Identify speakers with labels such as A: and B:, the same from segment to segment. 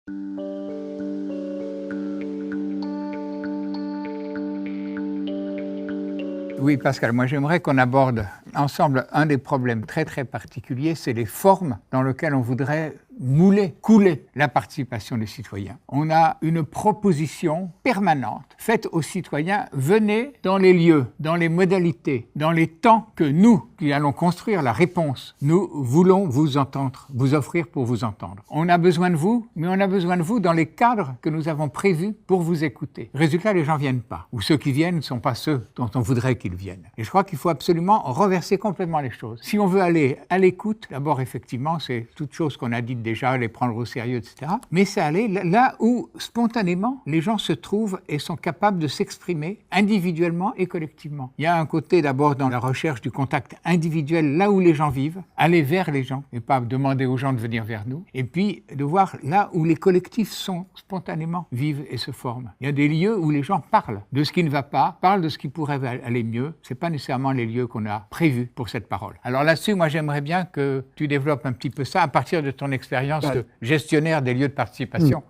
A: Oui, Pascal, moi j'aimerais qu'on aborde ensemble un des problèmes très très particuliers, c'est les formes dans lesquelles on voudrait couler la participation des citoyens. On a une proposition permanente faite aux citoyens, venez dans les lieux, dans les modalités, dans les temps que nous, qui allons construire la réponse, nous voulons vous entendre, vous offrir pour vous entendre. On a besoin de vous, mais on a besoin de vous dans les cadres que nous avons prévus pour vous écouter. Résultat, les gens ne viennent pas, ou ceux qui viennent ne sont pas ceux dont on voudrait qu'ils viennent. Et je crois qu'il faut absolument renverser complètement les choses. Si on veut aller à l'écoute, d'abord effectivement, c'est toute chose qu'on a dite déjà, les prendre au sérieux, etc. Mais c'est aller là où, spontanément, les gens se trouvent et sont capables de s'exprimer individuellement et collectivement. Il y a un côté d'abord dans la recherche du contact individuel, là où les gens vivent, aller vers les gens et pas demander aux gens de venir vers nous. Et puis de voir là où les collectifs sont spontanément, vivent et se forment. Il y a des lieux où les gens parlent de ce qui ne va pas, parlent de ce qui pourrait aller mieux. C'est pas nécessairement les lieux qu'on a prévus pour cette parole. Alors là-dessus, moi j'aimerais bien que tu développes un petit peu ça à partir de ton expérience de gestionnaire des lieux de participation.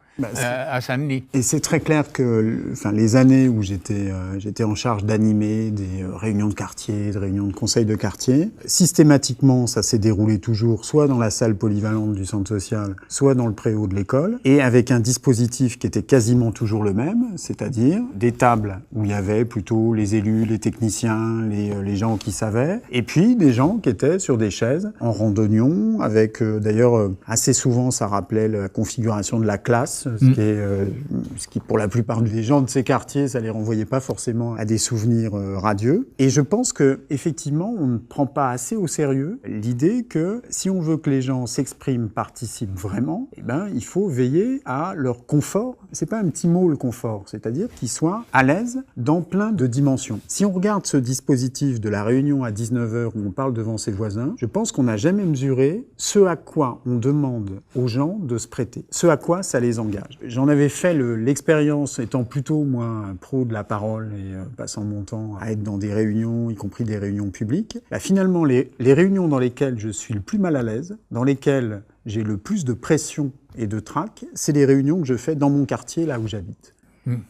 A: À Saint-Denis.
B: Et c'est très clair que les années où j'étais en charge d'animer des réunions de quartier, des réunions de conseils de quartier, systématiquement, ça s'est déroulé toujours soit dans la salle polyvalente du centre social, soit dans le préau de l'école, et avec un dispositif qui était quasiment toujours le même, c'est-à-dire des tables où il y avait plutôt les élus, les techniciens, les gens qui savaient, et puis des gens qui étaient sur des chaises en randonnion, avec d'ailleurs assez souvent ça rappelait la configuration de la classe, ce qui, pour la plupart des gens de ces quartiers, ça les renvoyait pas forcément à des souvenirs radieux. Et je pense que, effectivement, on ne prend pas assez au sérieux l'idée que si on veut que les gens s'expriment, participent vraiment, il faut veiller à leur confort. C'est pas un petit mot, le confort. C'est-à-dire qu'ils soient à l'aise dans plein de dimensions. Si on regarde ce dispositif de la réunion à 19h où on parle devant ses voisins, je pense qu'on n'a jamais mesuré ce à quoi on demande aux gens de se prêter. Ce à quoi ça les engage. J'en avais fait l'expérience, étant plutôt, moi, un pro de la parole et passant mon temps à être dans des réunions, y compris des réunions publiques. Finalement, les réunions dans lesquelles je suis le plus mal à l'aise, dans lesquelles j'ai le plus de pression et de trac, c'est les réunions que je fais dans mon quartier, là où j'habite.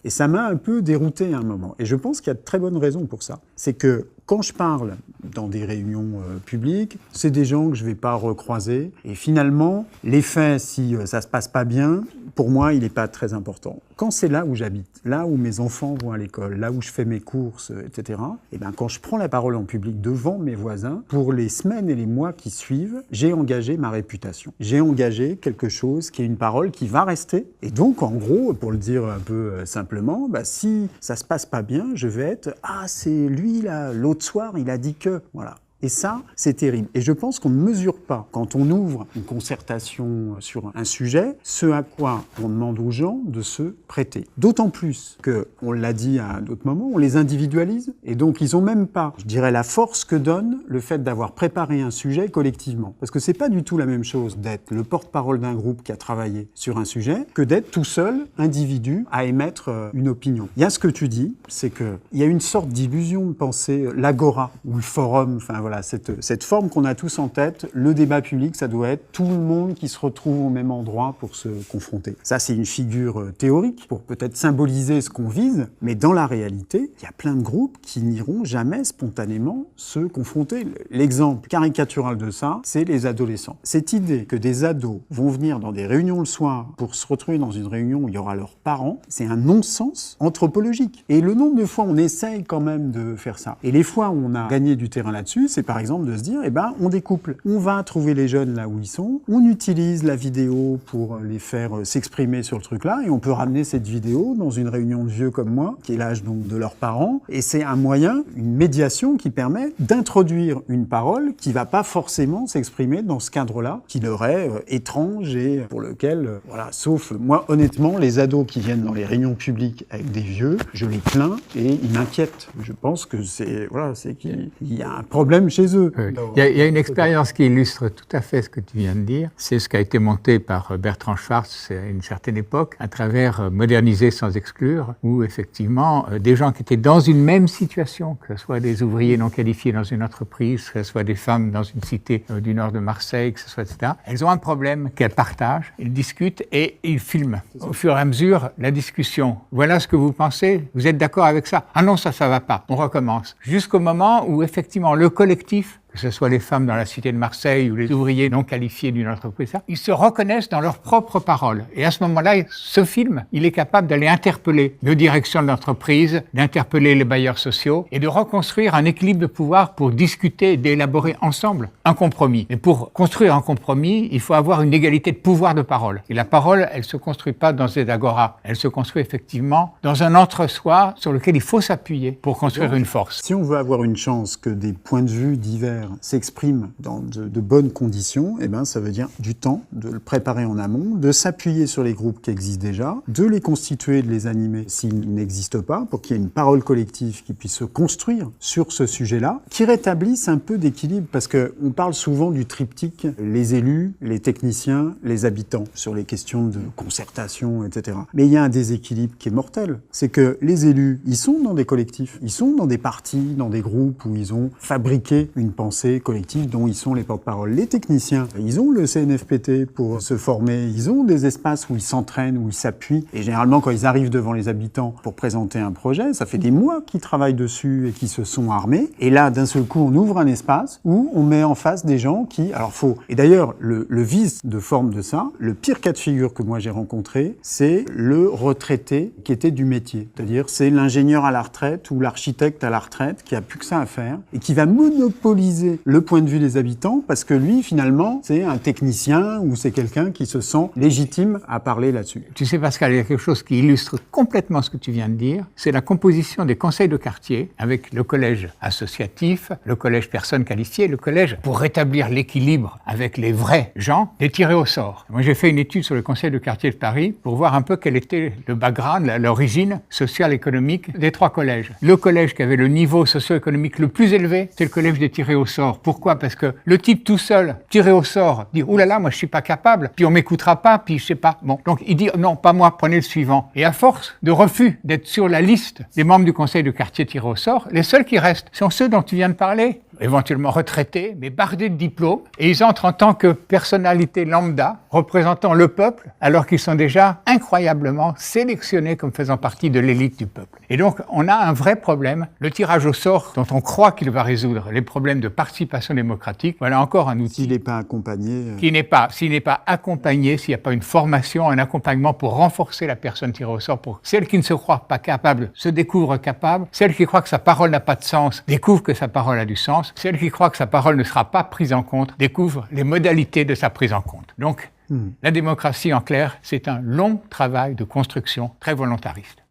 B: Et ça m'a un peu dérouté à un moment. Et je pense qu'il y a de très bonnes raisons pour ça. C'est que quand je parle dans des réunions publiques, c'est des gens que je ne vais pas recroiser. Et finalement, l'effet, si ça ne se passe pas bien, pour moi, il n'est pas très important. Quand c'est là où j'habite, là où mes enfants vont à l'école, là où je fais mes courses, etc., quand je prends la parole en public devant mes voisins, pour les semaines et les mois qui suivent, j'ai engagé ma réputation. J'ai engagé quelque chose qui est une parole qui va rester. Et donc, en gros, pour le dire un peu simplement, si ça ne se passe pas bien, je vais être « Ah, c'est lui, là, l'autre soir, il a dit que... » Voilà. Et ça, c'est terrible. Et je pense qu'on ne mesure pas, quand on ouvre une concertation sur un sujet, ce à quoi on demande aux gens de se prêter. D'autant plus que, on l'a dit à d'autres moments, on les individualise. Et donc, ils n'ont même pas, je dirais, la force que donne le fait d'avoir préparé un sujet collectivement. Parce que c'est pas du tout la même chose d'être le porte-parole d'un groupe qui a travaillé sur un sujet que d'être tout seul, individu, à émettre une opinion. Il y a ce que tu dis, c'est que il y a une sorte d'illusion de penser l'agora ou le forum, voilà, cette forme qu'on a tous en tête, le débat public, ça doit être tout le monde qui se retrouve au même endroit pour se confronter. Ça, c'est une figure théorique pour peut-être symboliser ce qu'on vise, mais dans la réalité, il y a plein de groupes qui n'iront jamais spontanément se confronter. L'exemple caricatural de ça, c'est les adolescents. Cette idée que des ados vont venir dans des réunions le soir pour se retrouver dans une réunion où il y aura leurs parents, c'est un non-sens anthropologique. Et le nombre de fois on essaye quand même de faire ça, et les fois où on a gagné du terrain là-dessus, c'est par exemple de se dire, on découple. On va trouver les jeunes là où ils sont, on utilise la vidéo pour les faire s'exprimer sur le truc-là, et on peut ramener cette vidéo dans une réunion de vieux comme moi, qui est l'âge donc de leurs parents, et c'est un moyen, une médiation qui permet d'introduire une parole qui va pas forcément s'exprimer dans ce cadre-là, qui leur est étrange et pour lequel, sauf moi, honnêtement, les ados qui viennent dans les réunions publiques avec des vieux, je les plains et ils m'inquiètent. Je pense que c'est qu'il y a un problème chez eux.
A: Oui. Il y a une expérience qui illustre tout à fait ce que tu viens de dire. C'est ce qui a été monté par Bertrand Schwartz à une certaine époque, à travers Moderniser sans exclure, où effectivement, des gens qui étaient dans une même situation, que ce soit des ouvriers non qualifiés dans une entreprise, que ce soit des femmes dans une cité du nord de Marseille, que ce soit, etc., elles ont un problème qu'elles partagent, ils discutent et ils filment. Au fur et à mesure, la discussion. Voilà ce que vous pensez, vous êtes d'accord avec ça? Ah non, ça va pas. On recommence. Jusqu'au moment où effectivement le collectif, que ce soit les femmes dans la cité de Marseille ou les ouvriers non qualifiés d'une entreprise, ils se reconnaissent dans leurs propres paroles. Et à ce moment-là, ce film, il est capable d'aller interpeller nos directions de l'entreprise, d'interpeller les bailleurs sociaux et de reconstruire un équilibre de pouvoir pour discuter et d'élaborer ensemble un compromis. Et pour construire un compromis, il faut avoir une égalité de pouvoir de parole. Et la parole, elle se construit pas dans des agoras. Elle se construit effectivement dans un entre-soi sur lequel il faut s'appuyer pour construire une force.
B: Si on veut avoir une chance que des points de vue divers s'expriment dans de bonnes conditions, eh ben, ça veut dire du temps, de le préparer en amont, de s'appuyer sur les groupes qui existent déjà, de les constituer, de les animer s'ils n'existent pas, pour qu'il y ait une parole collective qui puisse se construire sur ce sujet-là, qui rétablisse un peu d'équilibre, parce qu'on parle souvent du triptyque, les élus, les techniciens, les habitants, sur les questions de concertation, etc. Mais il y a un déséquilibre qui est mortel, c'est que les élus, ils sont dans des collectifs, ils sont dans des partis, dans des groupes où ils ont fabriqué une pensée collective dont ils sont les porte-parole. Les techniciens, ils ont le CNFPT pour se former, ils ont des espaces où ils s'entraînent, où ils s'appuient, et généralement quand ils arrivent devant les habitants pour présenter un projet, ça fait des mois qu'ils travaillent dessus et qu'ils se sont armés, et là d'un seul coup on ouvre un espace où on met en face des gens qui, alors faut, et d'ailleurs le vice de forme de ça, le pire cas de figure que moi j'ai rencontré, c'est le retraité qui était du métier, c'est-à-dire c'est l'ingénieur à la retraite ou l'architecte à la retraite qui a plus que ça à faire et qui va monopoliser le point de vue des habitants parce que lui, finalement, c'est un technicien ou c'est quelqu'un qui se sent légitime à parler là-dessus.
A: Tu sais, Pascal, il y a quelque chose qui illustre complètement ce que tu viens de dire. C'est la composition des conseils de quartier avec le collège associatif, le collège personnes qualifiées, le collège pour rétablir l'équilibre avec les vrais gens, les tirés au sort. Moi, j'ai fait une étude sur le conseil de quartier de Paris pour voir un peu quel était le background, l'origine sociale, économique des trois collèges. Le collège qui avait le niveau socio-économique le plus élevé, c'est le collège des tirés au sort. Pourquoi? Parce que le type tout seul, tiré au sort, dit « Ouh là là, moi je suis pas capable, puis on m'écoutera pas, puis je sais pas. » Bon, donc il dit « Non, pas moi, prenez le suivant. » Et à force de refus d'être sur la liste des membres du conseil de quartier tirés au sort, les seuls qui restent sont ceux dont tu viens de parler, éventuellement retraités, mais bardés de diplômes, et ils entrent en tant que personnalité lambda, représentant le peuple, alors qu'ils sont déjà incroyablement sélectionnés comme faisant partie de l'élite du peuple. Et donc, on a un vrai problème. Le tirage au sort, dont on croit qu'il va résoudre les problèmes de participation démocratique, voilà encore un outil.
B: S'il n'est pas accompagné.
A: S'il n'est pas accompagné, s'il n'y a pas une formation, un accompagnement pour renforcer la personne tirée au sort, pour celle qui ne se croit pas capable, se découvre capable, celle qui croit que sa parole n'a pas de sens, découvre que sa parole a du sens, celle qui croit que sa parole ne sera pas prise en compte, découvre les modalités de sa prise en compte. Donc, la démocratie, en clair, c'est un long travail de construction très volontariste.